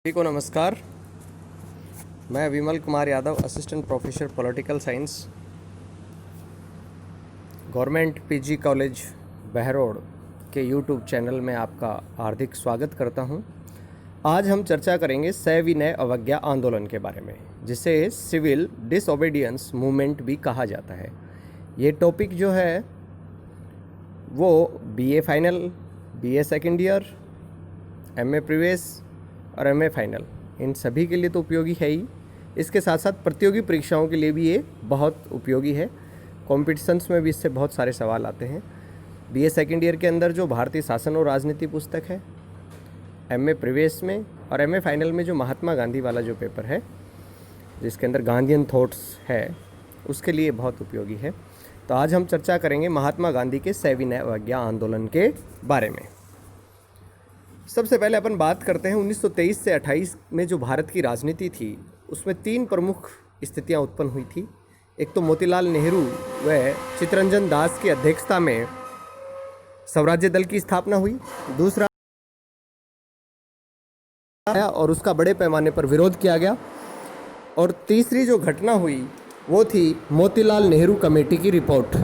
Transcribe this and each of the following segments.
सभी को नमस्कार। मैं Vimal Kumar Yadav, assistant professor political science, government PG college Behror के यूट्यूब चैनल में आपका हार्दिक स्वागत करता हूं। आज हम चर्चा करेंगे सविनय अवज्ञा आंदोलन के बारे में, जिसे सिविल डिसओबीडियंस मूवमेंट भी कहा जाता है। ये टॉपिक जो है वो BA final, BA second year, MA previous और एमए फाइनल, इन सभी के लिए तो उपयोगी है ही। इसके साथ साथ प्रतियोगी परीक्षाओं के लिए भी ये बहुत उपयोगी है। कॉम्पिटिशन्स में भी इससे बहुत सारे सवाल आते हैं। बीए सेकेंड ईयर के अंदर जो भारतीय शासन और राजनीति पुस्तक है, एमए प्रीवियस में और एमए फाइनल में जो महात्मा गांधी वाला जो पेपर है, जिसके अंदर गांधीयन थॉट्स है, उसके लिए बहुत उपयोगी है। तो आज हम चर्चा करेंगे महात्मा गांधी के सविनय अवज्ञा आंदोलन के बारे में। सबसे पहले अपन बात करते हैं 1923 से 28 में जो भारत की राजनीति थी, उसमें तीन प्रमुख स्थितियां उत्पन्न हुई थी। एक तो मोतीलाल नेहरू व चित्तरंजन दास की अध्यक्षता में स्वराज्य दल की स्थापना हुई, दूसरा और उसका बड़े पैमाने पर विरोध किया गया, और तीसरी जो घटना हुई वो थी मोतीलाल नेहरू कमेटी की रिपोर्ट।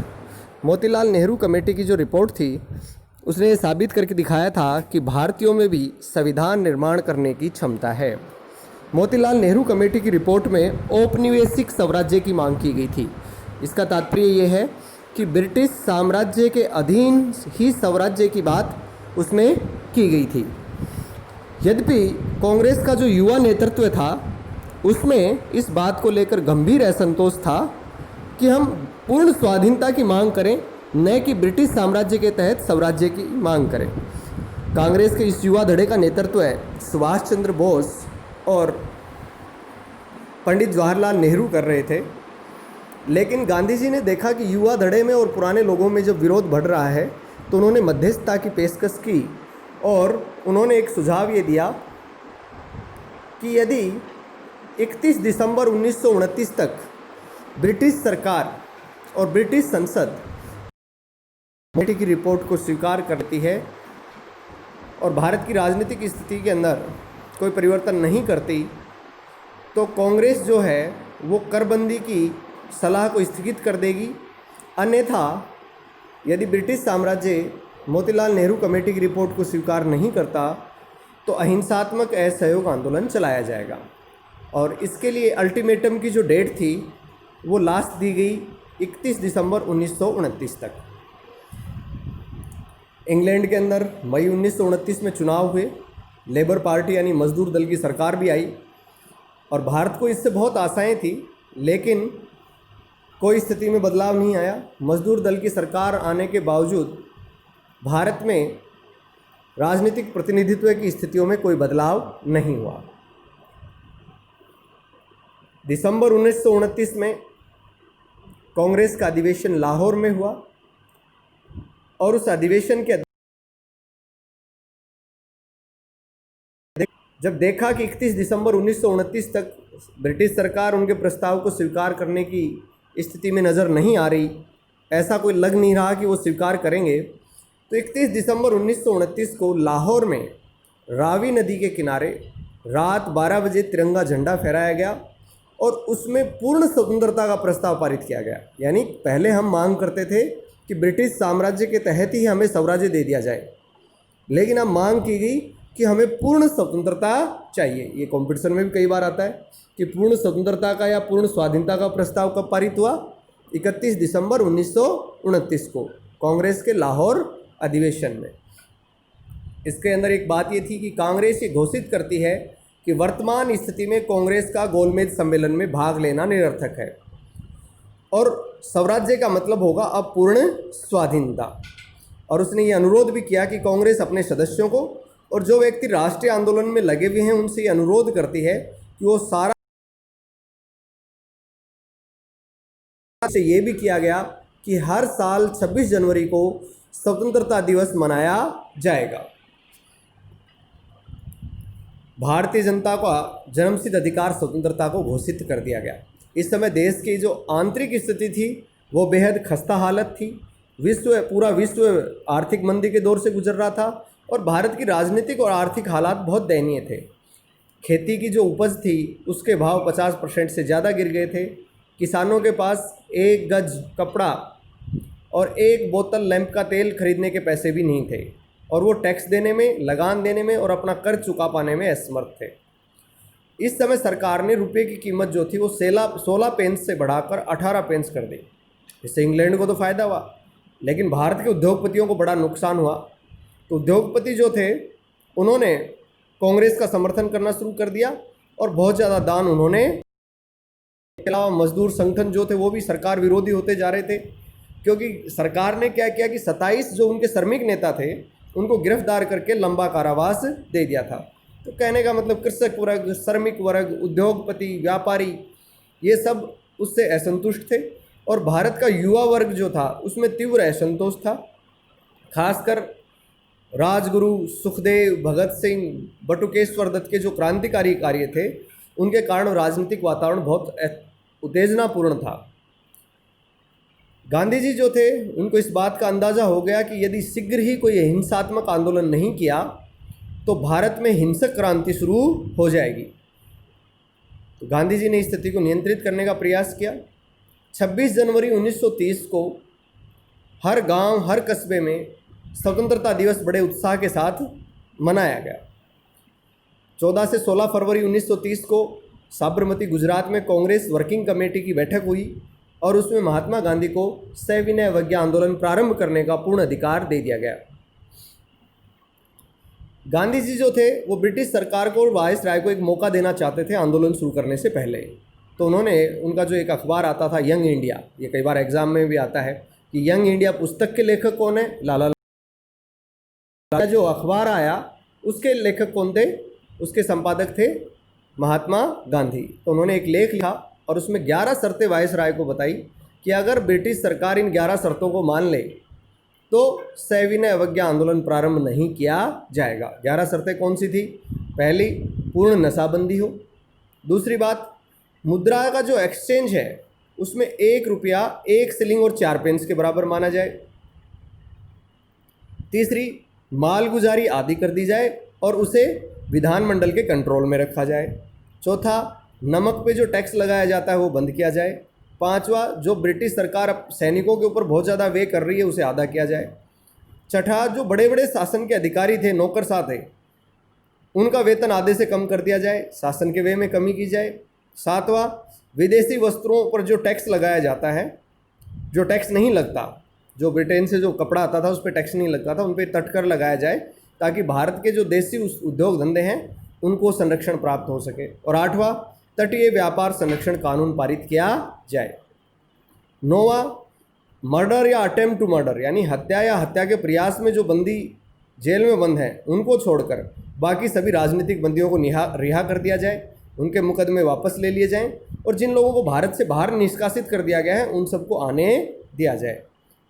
मोतीलाल नेहरू कमेटी की जो रिपोर्ट थी, उसने ये साबित करके दिखाया था कि भारतीयों में भी संविधान निर्माण करने की क्षमता है। मोतीलाल नेहरू कमेटी की रिपोर्ट में औपनिवेशिक स्वराज्य की मांग की गई थी। इसका तात्पर्य ये है कि ब्रिटिश साम्राज्य के अधीन ही स्वराज्य की बात उसमें की गई थी। यद्यपि कांग्रेस का जो युवा नेतृत्व था, उसमें इस बात को लेकर गंभीर असंतोष था कि हम पूर्ण स्वाधीनता की मांग करें, न कि ब्रिटिश साम्राज्य के तहत स्वराज्य की मांग करें। कांग्रेस के इस युवा धड़े का नेतृत्व सुभाष चंद्र बोस और पंडित जवाहरलाल नेहरू कर रहे थे। लेकिन गांधी जी ने देखा कि युवा धड़े में और पुराने लोगों में जब विरोध बढ़ रहा है, तो उन्होंने मध्यस्थता की पेशकश की और उन्होंने एक सुझाव ये दिया कि यदि 31 दिसंबर 1929 तक ब्रिटिश सरकार और ब्रिटिश संसद कमेटी की रिपोर्ट को स्वीकार करती है और भारत की राजनीतिक स्थिति के अंदर कोई परिवर्तन नहीं करती, तो कांग्रेस जो है वो करबंदी की सलाह को स्थगित कर देगी। अन्यथा यदि ब्रिटिश साम्राज्य मोतीलाल नेहरू कमेटी की रिपोर्ट को स्वीकार नहीं करता, तो अहिंसात्मक असहयोग आंदोलन चलाया जाएगा। और इसके लिए अल्टीमेटम की जो डेट थी वो लास्ट दी गई 31 दिसंबर 1929 तक। इंग्लैंड के अंदर मई 1929 में चुनाव हुए, लेबर पार्टी यानी मजदूर दल की सरकार भी आई और भारत को इससे बहुत आशाएं थी, लेकिन कोई स्थिति में बदलाव नहीं आया। मजदूर दल की सरकार आने के बावजूद भारत में राजनीतिक प्रतिनिधित्व की स्थितियों में कोई बदलाव नहीं हुआ। दिसंबर 1929 में कांग्रेस का अधिवेशन लाहौर में हुआ और उस अधिवेशन के जब देखा कि 31 दिसंबर 1929 तक ब्रिटिश सरकार उनके प्रस्ताव को स्वीकार करने की स्थिति में नज़र नहीं आ रही, ऐसा कोई लग नहीं रहा कि वो स्वीकार करेंगे, तो 31 दिसंबर 1929 को लाहौर में रावी नदी के किनारे रात 12 बजे तिरंगा झंडा फहराया गया और उसमें पूर्ण स्वतंत्रता का प्रस्ताव पारित किया गया। यानी पहले हम मांग करते थे कि ब्रिटिश साम्राज्य के तहत ही हमें स्वराज्य दे दिया जाए, लेकिन अब मांग की गई कि हमें पूर्ण स्वतंत्रता चाहिए। ये कॉम्पिटिशन में भी कई बार आता है कि पूर्ण स्वतंत्रता का या पूर्ण स्वाधीनता का प्रस्ताव कब पारित हुआ? 31 दिसंबर 1929 को कांग्रेस के लाहौर अधिवेशन में। इसके अंदर एक बात ये थी कि कांग्रेस ये घोषित करती है कि वर्तमान स्थिति में कांग्रेस का गोलमेज सम्मेलन में भाग लेना निरर्थक है और स्वराज्य का मतलब होगा अब पूर्ण स्वाधीनता। और उसने ये अनुरोध भी किया कि कांग्रेस अपने सदस्यों को और जो व्यक्ति राष्ट्रीय आंदोलन में लगे हुए हैं उनसे ये अनुरोध करती है कि वो सारा से ये भी किया गया कि हर साल 26 जनवरी को स्वतंत्रता दिवस मनाया जाएगा। भारतीय जनता का जन्मसिद्ध अधिकार स्वतंत्रता को घोषित कर दिया गया। इस समय देश की जो आंतरिक स्थिति थी वो बेहद खस्ता हालत थी। पूरा विश्व आर्थिक मंदी के दौर से गुजर रहा था और भारत की राजनीतिक और आर्थिक हालात बहुत दयनीय थे। खेती की जो उपज थी उसके भाव 50% से ज़्यादा गिर गए थे। किसानों के पास एक गज कपड़ा और एक बोतल लैंप का तेल खरीदने के पैसे भी नहीं थे, और वो टैक्स देने में, लगान देने में और अपना कर्ज चुका पाने में असमर्थ थे। इस समय सरकार ने रुपये की कीमत जो थी वो 16 पेंस से बढ़ाकर 18 पेंस कर दी। इससे इंग्लैंड को तो फ़ायदा हुआ, लेकिन भारत के उद्योगपतियों को बड़ा नुकसान हुआ। तो उद्योगपति जो थे उन्होंने कांग्रेस का समर्थन करना शुरू कर दिया और बहुत ज़्यादा दान उन्होंने, के अलावा मजदूर संगठन जो थे वो भी सरकार विरोधी होते जा रहे थे, क्योंकि सरकार ने क्या किया कि 27 जो उनके श्रमिक नेता थे उनको गिरफ्तार करके लंबा कारावास दे दिया था। तो कहने का मतलब कृषक वर्ग, श्रमिक वर्ग, उद्योगपति, व्यापारी, ये सब उससे असंतुष्ट थे, और भारत का युवा वर्ग जो था उसमें तीव्र असंतोष था। खासकर राजगुरु, सुखदेव, भगत सिंह, बटुकेश्वर दत्त के जो क्रांतिकारी कार्य थे उनके कारण राजनीतिक वातावरण बहुत उत्तेजनापूर्ण था। गांधी जी जो थे उनको इस बात का अंदाज़ा हो गया कि यदि शीघ्र ही कोई हिंसात्मक आंदोलन नहीं किया तो भारत में हिंसक क्रांति शुरू हो जाएगी। तो गांधी जी ने इस स्थिति को नियंत्रित करने का प्रयास किया। 26 जनवरी 1930 को हर गांव, हर कस्बे में स्वतंत्रता दिवस बड़े उत्साह के साथ मनाया गया। 14 से 16 फरवरी 1930 को साबरमती गुजरात में कांग्रेस वर्किंग कमेटी की बैठक हुई और उसमें महात्मा गांधी को सविनय अवज्ञा आंदोलन प्रारंभ करने का पूर्ण अधिकार दे दिया गया। गांधी जी जो थे वो ब्रिटिश सरकार को और वायसराय को एक मौका देना चाहते थे आंदोलन शुरू करने से पहले। तो उन्होंने, उनका जो एक अखबार आता था यंग इंडिया, ये कई बार एग्जाम में भी आता है कि यंग इंडिया पुस्तक के लेखक कौन है, लाला जो अखबार आया उसके लेखक कौन थे, उसके संपादक थे महात्मा गांधी। तो उन्होंने एक लेख लिखा और उसमें 11 शर्तें वायसराय को बताई कि अगर ब्रिटिश सरकार इन 11 शर्तों को मान ले तो सविनय अवज्ञा आंदोलन प्रारंभ नहीं किया जाएगा। 11 शर्तें कौन सी थी? पहली, पूर्ण नशाबंदी हो। दूसरी बात, मुद्रा का जो एक्सचेंज है उसमें 1 रुपया 1 शिलिंग और 4 पेंस के बराबर माना जाए। तीसरी, मालगुजारी आदि कर दी जाए और उसे विधानमंडल के कंट्रोल में रखा जाए। चौथा, नमक पे जो टैक्स लगाया जाता है वो बंद किया जाए। पांचवा, जो ब्रिटिश सरकार सैनिकों के ऊपर बहुत ज़्यादा व्यय कर रही है उसे आधा किया जाए। छठा, जो बड़े बड़े शासन के अधिकारी थे, नौकरशाह थे, उनका वेतन आधे से कम कर दिया जाए, शासन के व्यय में कमी की जाए। सातवां, विदेशी वस्त्रों पर जो टैक्स लगाया जाता है, जो टैक्स नहीं लगता, जो ब्रिटेन से जो कपड़ा आता था उस पर टैक्स नहीं लगता था, उन पर तटकर लगाया जाए ताकि भारत के जो देसी उद्योग धंधे हैं उनको संरक्षण प्राप्त हो सके। और आठवां, तटीय व्यापार संरक्षण कानून पारित किया जाए। नौवां, मर्डर या अटेम्प्ट टू मर्डर यानी हत्या या हत्या के प्रयास में जो बंदी जेल में बंद हैं उनको छोड़कर बाकी सभी राजनीतिक बंदियों को रिहा कर दिया जाए, उनके मुकदमे वापस ले लिए जाएं और जिन लोगों को भारत से बाहर निष्कासित कर दिया गया है उन सबको आने दिया जाए।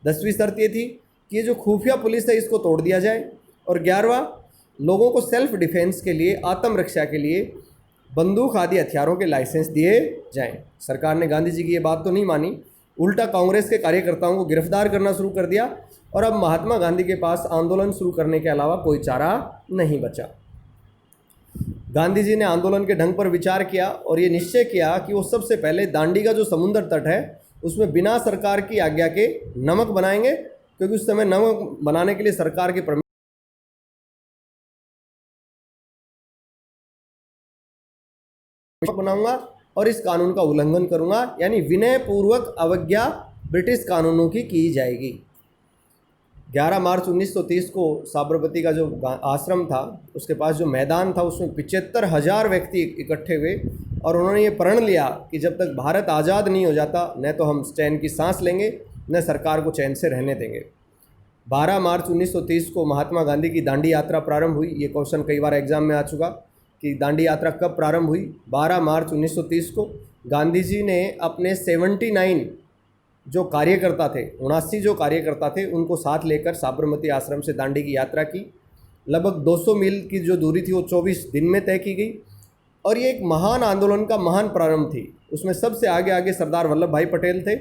10वीं शर्त ये थी कि ये जो खुफिया पुलिस है इसको तोड़ दिया जाए। और 11वां, लोगों को सेल्फ डिफेंस के लिए, आत्मरक्षा के लिए बंदूक आदि हथियारों के लाइसेंस दिए जाएं। सरकार ने गांधी जी की ये बात तो नहीं मानी, उल्टा कांग्रेस के कार्यकर्ताओं को गिरफ्तार करना शुरू कर दिया और अब महात्मा गांधी के पास आंदोलन शुरू करने के अलावा कोई चारा नहीं बचा। गांधी जी ने आंदोलन के ढंग पर विचार किया और ये निश्चय किया कि वो सबसे पहले दांडी का जो समुद्र तट है उसमें बिना सरकार की आज्ञा के नमक बनाएंगे, क्योंकि उस समय नमक बनाने के लिए सरकार के परमिशन बनाऊंगा और इस कानून का उल्लंघन करूंगा, यानी विनय पूर्वक अवज्ञा ब्रिटिश कानूनों की जाएगी। 11 मार्च 1930 को साबरमती का जो आश्रम था उसके पास जो मैदान था उसमें 75,000 व्यक्ति इकट्ठे हुए और उन्होंने ये प्रण लिया कि जब तक भारत आज़ाद नहीं हो जाता न तो हम चैन की सांस लेंगे न सरकार को चैन से रहने देंगे। 12 मार्च 1930 को महात्मा गांधी की दांडी यात्रा प्रारंभ हुई। ये क्वेश्चन कई बार एग्जाम में आ चुका कि दांडी यात्रा कब प्रारंभ हुई। 12 मार्च 1930 को गांधी जी ने अपने 79 जो कार्यकर्ता थे, 79 जो कार्यकर्ता थे उनको साथ लेकर साबरमती आश्रम से दांडी की यात्रा की। लगभग 200 मील की जो दूरी थी वो 24 दिन में तय की गई और ये एक महान आंदोलन का महान प्रारंभ थी। उसमें सबसे आगे आगे सरदार वल्लभ भाई पटेल थे।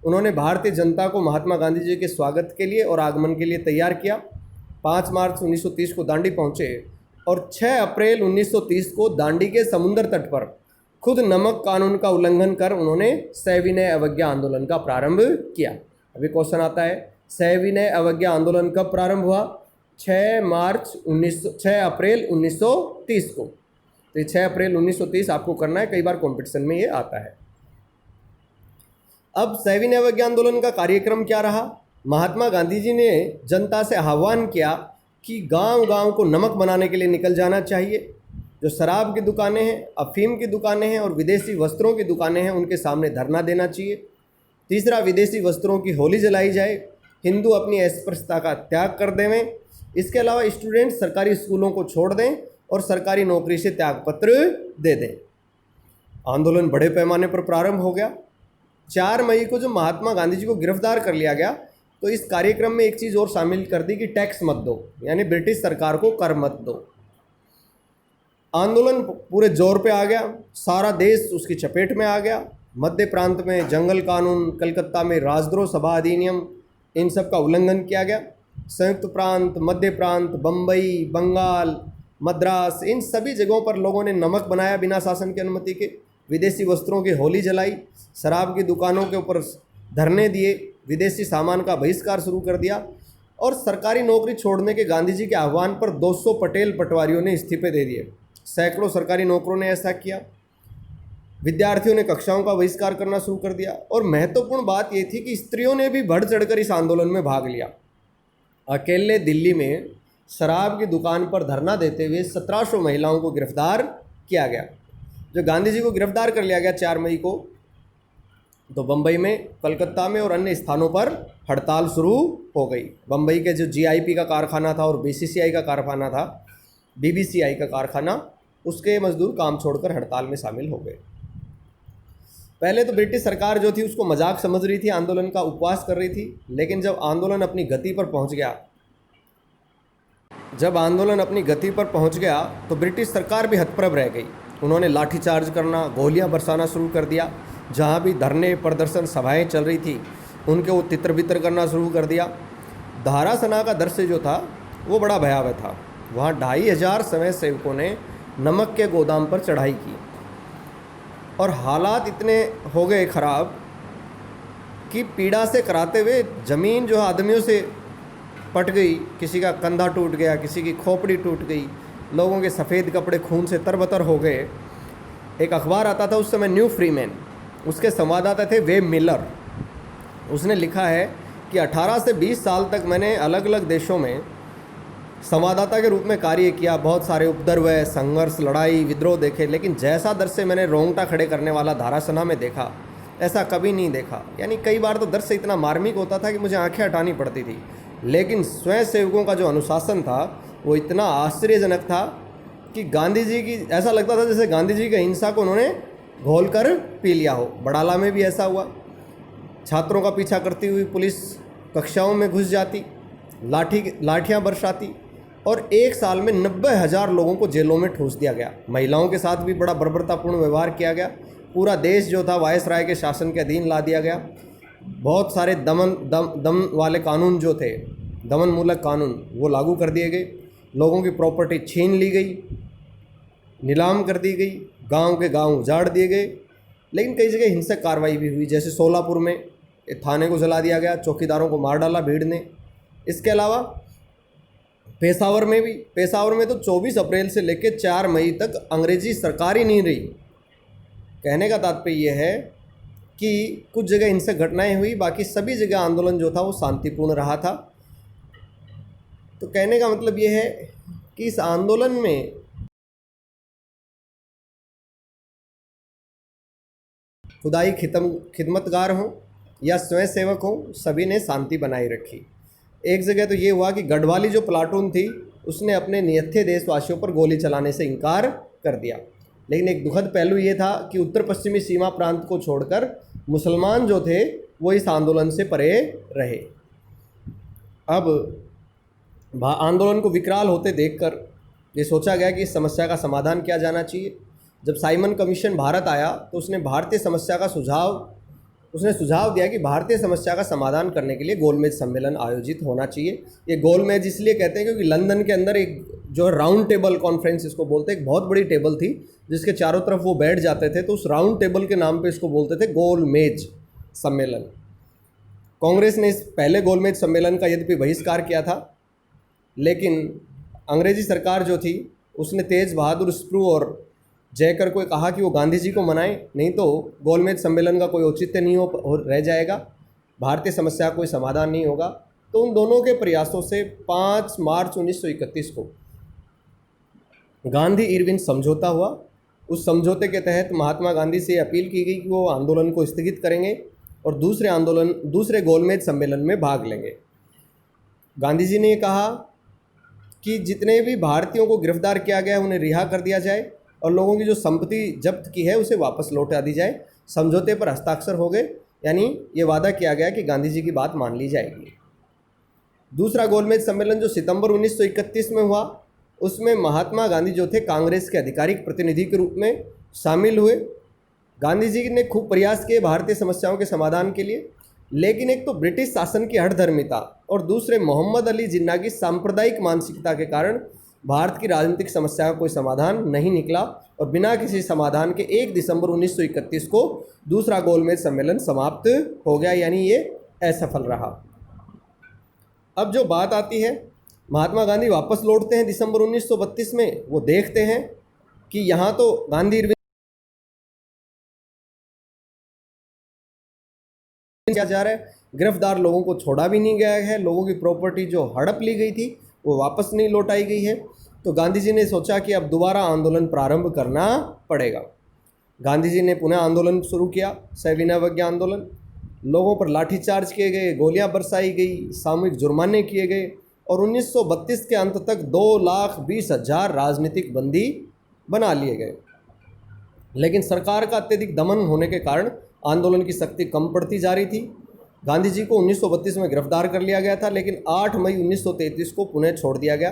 उन्होंने भारतीय जनता को महात्मा गांधी जी के स्वागत के लिए और आगमन के लिए तैयार किया। 5 मार्च 1930 को दांडी पहुँचे और 6 अप्रैल 1930 को दांडी के समुद्र तट पर खुद नमक कानून का उल्लंघन कर उन्होंने सविनय अवज्ञा आंदोलन का प्रारंभ किया। अभी क्वेश्चन आता है, सविनय अवज्ञा आंदोलन कब प्रारंभ हुआ? 6 अप्रैल 1930 को। तो ये 6 अप्रैल 1930 आपको करना है, कई बार कॉम्पिटिशन में ये आता है। अब सविनय अवज्ञा आंदोलन का कार्यक्रम क्या रहा? महात्मा गांधी जी ने जनता से आह्वान किया कि गांव-गांव को नमक बनाने के लिए निकल जाना चाहिए। जो शराब की दुकानें हैं, अफीम की दुकानें हैं और विदेशी वस्त्रों की दुकानें हैं, उनके सामने धरना देना चाहिए। तीसरा, विदेशी वस्त्रों की होली जलाई जाए, हिंदू अपनी अस्पृश्यता का त्याग कर देवें। इसके अलावा स्टूडेंट सरकारी स्कूलों को छोड़ दें और सरकारी नौकरी से त्यागपत्र दे दें। आंदोलन बड़े पैमाने पर प्रारंभ हो गया। 4 मई को जब महात्मा गांधी जी को गिरफ्तार कर लिया गया तो इस कार्यक्रम में एक चीज़ और शामिल कर दी कि टैक्स मत दो, यानी ब्रिटिश सरकार को कर मत दो। आंदोलन पूरे जोर पे आ गया, सारा देश उसकी चपेट में आ गया। मध्य प्रांत में जंगल कानून, कलकत्ता में राजद्रोह सभा अधिनियम, इन सब का उल्लंघन किया गया। संयुक्त प्रांत, मध्य प्रांत, बम्बई, बंगाल, मद्रास, इन सभी जगहों पर लोगों ने नमक बनाया बिना शासन की अनुमति के, विदेशी वस्त्रों की होली जलाई, शराब की दुकानों के ऊपर धरने दिए, विदेशी सामान का बहिष्कार शुरू कर दिया और सरकारी नौकरी छोड़ने के गांधी जी के आह्वान पर 200 पटेल पटवारियों ने इस्तीफे दे दिए। सैकड़ों सरकारी नौकरों ने ऐसा किया। विद्यार्थियों ने कक्षाओं का बहिष्कार करना शुरू कर दिया और महत्वपूर्ण बात यह थी कि स्त्रियों ने भी बढ़ चढ़कर इस आंदोलन में भाग लिया। अकेले दिल्ली में शराब की दुकान पर धरना देते हुए 1700 महिलाओं को गिरफ्तार किया गया। जो गांधी जी को गिरफ्तार कर लिया गया 4 मई को, तो बम्बई में, कलकत्ता में और अन्य स्थानों पर हड़ताल शुरू हो गई। बम्बई के जो जीआईपी का कारखाना था और बीसीसीआई का कारखाना था, बीबीसीआई का कारखाना, उसके मजदूर काम छोड़कर हड़ताल में शामिल हो गए। पहले तो ब्रिटिश सरकार जो थी उसको मजाक समझ रही थी, आंदोलन का उपवास कर रही थी, लेकिन जब आंदोलन अपनी गति पर पहुंच गया तो ब्रिटिश सरकार भी हतप्रभ रह गई। उन्होंने लाठीचार्ज करना, गोलियां बरसाना शुरू कर दिया। जहां भी धरने, प्रदर्शन, सभाएं चल रही थी उनके वो तितर बितर करना शुरू कर दिया। धारा सना का दृश्य जो था वो बड़ा भयावह था। वहाँ 2500 स्वयं सेवकों ने नमक के गोदाम पर चढ़ाई की और हालात इतने हो गए खराब कि पीड़ा से कराते हुए ज़मीन जो आदमियों से पट गई, किसी का कंधा टूट गया, किसी की खोपड़ी टूट गई, लोगों के सफ़ेद कपड़े खून से तरबतर हो गए। एक अखबार आता था उस समय, न्यू फ्रीमैन, उसके संवाददाता थे वेब मिलर। उसने लिखा है कि 18 से 20 साल तक मैंने अलग अलग देशों में संवाददाता के रूप में कार्य किया, बहुत सारे उपद्रव, संघर्ष, लड़ाई, विद्रोह देखे, लेकिन जैसा दृश्य मैंने रोंगटा खड़े करने वाला धारासना में देखा ऐसा कभी नहीं देखा। यानी कई बार तो दृश्य इतना मार्मिक होता था कि मुझे आंखें हटानी पड़ती थी, लेकिन स्वयं सेवकों का जो अनुशासन था वो इतना आश्चर्यजनक था कि गांधी जी की, ऐसा लगता था जैसे गांधी जी की हिंसा को उन्होंने घोल कर पी लिया हो। बड़ाला में भी ऐसा हुआ। छात्रों का पीछा करती हुई पुलिस कक्षाओं में घुस जाती, लाठियाँ बरसाती और एक साल में 90,000 लोगों को जेलों में ठूस दिया गया। महिलाओं के साथ भी बड़ा बर्बरतापूर्ण व्यवहार किया गया। पूरा देश जो था वायसराय के शासन के अधीन ला दिया गया। बहुत सारे दमन वाले कानून जो थे, दमन मूलक कानून, वो लागू कर दिए गए। लोगों की प्रॉपर्टी छीन ली गई, नीलाम कर दी गई, गांव के गांव उजाड़ दिए गए। लेकिन कई जगह हिंसक कार्रवाई भी हुई, जैसे सोलापुर में थाने को जला दिया गया, चौकीदारों को मार डाला भीड़ ने। इसके अलावा पेशावर में तो 24 अप्रैल से लेकर 4 मई तक अंग्रेजी सरकार ही नहीं रही। कहने का तात्पर्य यह है कि कुछ जगह हिंसक घटनाएं हुई, बाकी सभी जगह आंदोलन जो था वो शांतिपूर्ण रहा था। तो कहने का मतलब यह है कि इस आंदोलन में खुदाई खिदमतगार हों या स्वयं सेवक हों, सभी ने शांति बनाई रखी। एक जगह तो ये हुआ कि गढ़वाली जो प्लाटून थी उसने अपने निहत्थे देशवासियों पर गोली चलाने से इनकार कर दिया। लेकिन एक दुखद पहलू ये था कि उत्तर पश्चिमी सीमा प्रांत को छोड़कर मुसलमान जो थे वो इस आंदोलन से परे रहे। अब आंदोलन को विकराल होते देखकर ये सोचा गया कि इस समस्या का समाधान किया जाना चाहिए। जब साइमन कमीशन भारत आया तो उसने सुझाव दिया कि भारतीय समस्या का समाधान करने के लिए गोलमेज सम्मेलन आयोजित होना चाहिए। ये गोलमेज इसलिए कहते हैं क्योंकि लंदन के अंदर एक जो राउंड टेबल कॉन्फ्रेंस इसको बोलते हैं, एक बहुत बड़ी टेबल थी जिसके चारों तरफ वो बैठ जाते थे, तो उस राउंड टेबल के नाम पे इसको बोलते थे गोल मेज सम्मेलन। कांग्रेस ने इस पहले गोलमेज सम्मेलन का यद्यपि बहिष्कार किया था, लेकिन अंग्रेजी सरकार जो थी उसने तेज बहादुर स्प्रू और जयकर को कहा कि वो गांधी जी को मनाएं, नहीं तो गोलमेज सम्मेलन का कोई औचित्य नहीं रह जाएगा, भारतीय समस्या का कोई समाधान नहीं होगा। तो उन दोनों के प्रयासों से 5 मार्च 1931 को गांधी इरविन समझौता हुआ। उस समझौते के तहत महात्मा गांधी से अपील की गई कि वो आंदोलन को स्थगित करेंगे और दूसरे गोलमेज सम्मेलन में भाग लेंगे। गांधी जी ने कहा कि जितने भी भारतीयों को गिरफ्तार किया गया है उन्हें रिहा कर दिया जाए और लोगों की जो संपत्ति जब्त की है उसे वापस लौटा दी जाए। समझौते पर हस्ताक्षर हो गए, यानी ये वादा किया गया कि गांधी जी की बात मान ली जाएगी। दूसरा गोलमेज सम्मेलन जो सितंबर 1931 में हुआ, उसमें महात्मा गांधी जो थे कांग्रेस के आधिकारिक प्रतिनिधि के रूप में शामिल हुए। गांधी जी ने खूब प्रयास किए भारतीय समस्याओं के समाधान के लिए, लेकिन एक तो ब्रिटिश शासन की हठधर्मिता और दूसरे मोहम्मद अली जिन्ना की सांप्रदायिक मानसिकता के कारण भारत की राजनीतिक समस्या का कोई समाधान नहीं निकला और बिना किसी समाधान के 1 दिसंबर 1931 को दूसरा गोलमेज सम्मेलन समाप्त हो गया, यानी ये असफल रहा। अब जो बात आती है, महात्मा गांधी वापस लौटते हैं दिसंबर 1932 में। वो देखते हैं कि यहाँ तो गांधी किया जा रहा है, गिरफ्तार लोगों को छोड़ा भी नहीं गया है, लोगों की प्रॉपर्टी जो हड़प ली गई थी वो वापस नहीं लौटाई गई है। तो गांधी जी ने सोचा कि अब दोबारा आंदोलन प्रारंभ करना पड़ेगा। गांधी जी ने पुनः आंदोलन शुरू किया, सविनय अवज्ञा आंदोलन। लोगों पर लाठीचार्ज किए गए, गोलियां बरसाई गई, सामूहिक जुर्माने किए गए और 1932 के अंत तक 2,20,000 राजनीतिक बंदी बना लिए गए। लेकिन सरकार का अत्यधिक दमन होने के कारण आंदोलन की शक्ति कम पड़ती जा रही थी। गांधी जी को 1932 में गिरफ्तार कर लिया गया था, लेकिन 8 मई 1933 को पुनः छोड़ दिया गया।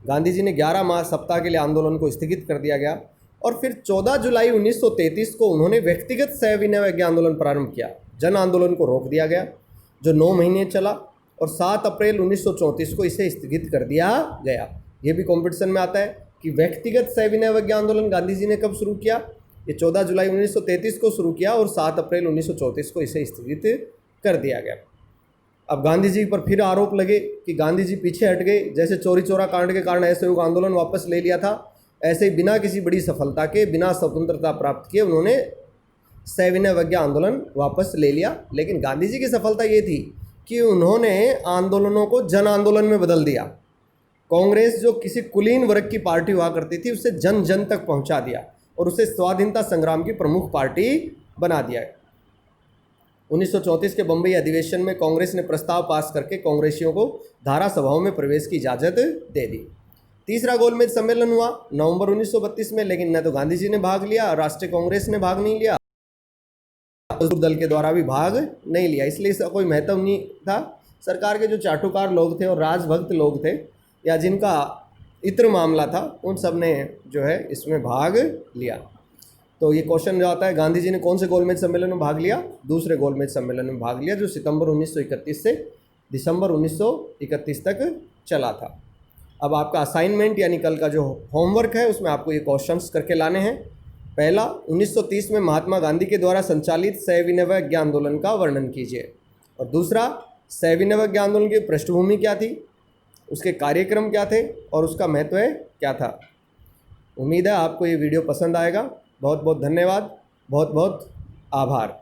गांधी जी ने 11 माह सप्ताह के लिए आंदोलन को स्थगित कर दिया गया और फिर 14 जुलाई 1933 को उन्होंने व्यक्तिगत सविनय अवज्ञा आंदोलन प्रारंभ किया। जन आंदोलन को रोक दिया गया जो 9 महीने चला और 7 अप्रैल 1934 को इसे स्थगित कर दिया गया। ये भी कॉम्पिटिशन में आता है कि व्यक्तिगत सविनय अवज्ञा आंदोलन गांधी जी ने कब शुरू किया। ये 14 जुलाई 1933 को शुरू किया और 7 अप्रैल 1934 को इसे स्थगित कर दिया गया। अब गांधी जी पर फिर आरोप लगे कि गांधी जी पीछे हट गए। जैसे चोरी चोरा कांड के कारण असहयोग आंदोलन वापस ले लिया था, ऐसे ही बिना किसी बड़ी सफलता के, बिना स्वतंत्रता प्राप्त किए उन्होंने सविनय अवज्ञा आंदोलन वापस ले लिया। लेकिन गांधी जी की सफलता ये थी कि उन्होंने आंदोलनों को जन आंदोलन में बदल दिया। कांग्रेस जो किसी कुलीन वर्ग की पार्टी हुआ करती थी उसे जन जन तक पहुंचा दिया और उसे स्वाधीनता संग्राम की प्रमुख पार्टी बना दिया। 1934 के बम्बई अधिवेशन में कांग्रेस ने प्रस्ताव पास करके कांग्रेसियों को धारा सभाओं में प्रवेश की इजाज़त दे दी। तीसरा गोलमेज सम्मेलन हुआ नवंबर 1932 में, लेकिन न तो गांधी जी ने भाग लिया, राष्ट्रीय कांग्रेस ने भाग नहीं लिया, मजदूर दल के द्वारा भी भाग नहीं लिया, इसलिए इसका कोई महत्व नहीं था। सरकार के जो चाटुकार लोग थे और राजभक्त लोग थे या जिनका इत्र मामला था, उन सब ने जो है इसमें भाग लिया। तो ये क्वेश्चन जो आता है, गांधी जी ने कौन से गोलमेज सम्मेलन में भाग लिया? दूसरे गोलमेज सम्मेलन में भाग लिया जो सितंबर 1931 से दिसंबर 1931 तक चला था। अब आपका असाइनमेंट यानी कल का जो होमवर्क है उसमें आपको ये क्वेश्चंस करके लाने हैं। पहला, 1930 में महात्मा गांधी के द्वारा संचालित सविनय अवज्ञा आंदोलन का वर्णन कीजिए। और दूसरा, सविनय अवज्ञा आंदोलन की पृष्ठभूमि क्या थी, उसके कार्यक्रम क्या थे और उसका महत्व क्या था। उम्मीद है आपको ये वीडियो पसंद आएगा। बहुत बहुत धन्यवाद, बहुत बहुत आभार।